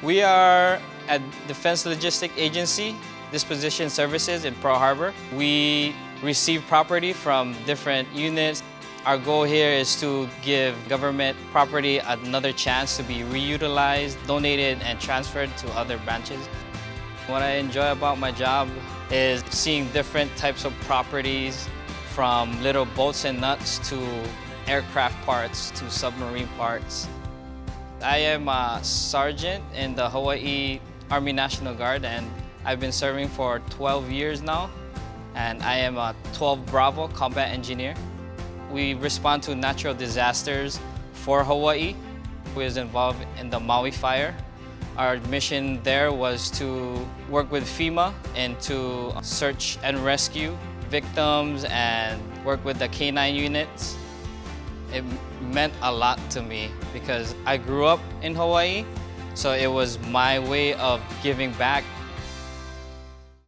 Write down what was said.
We are at Defense Logistic Agency, Disposition Services in Pearl Harbor. We receive property from different units. Our goal here is to give government property another chance to be reutilized, donated, and transferred to other branches. What I enjoy about my job is seeing different types of properties, from little bolts and nuts to aircraft parts to submarine parts. I am a sergeant in the Hawaii Army National Guard, and I've been serving for 12 years now. And I am a 12 Bravo combat engineer. We respond to natural disasters for Hawaii. We was involved in the Maui fire. Our mission there was to work with FEMA and to search and rescue victims and work with the K-9 units. It meant a lot to me because I grew up in Hawaii, so it was my way of giving back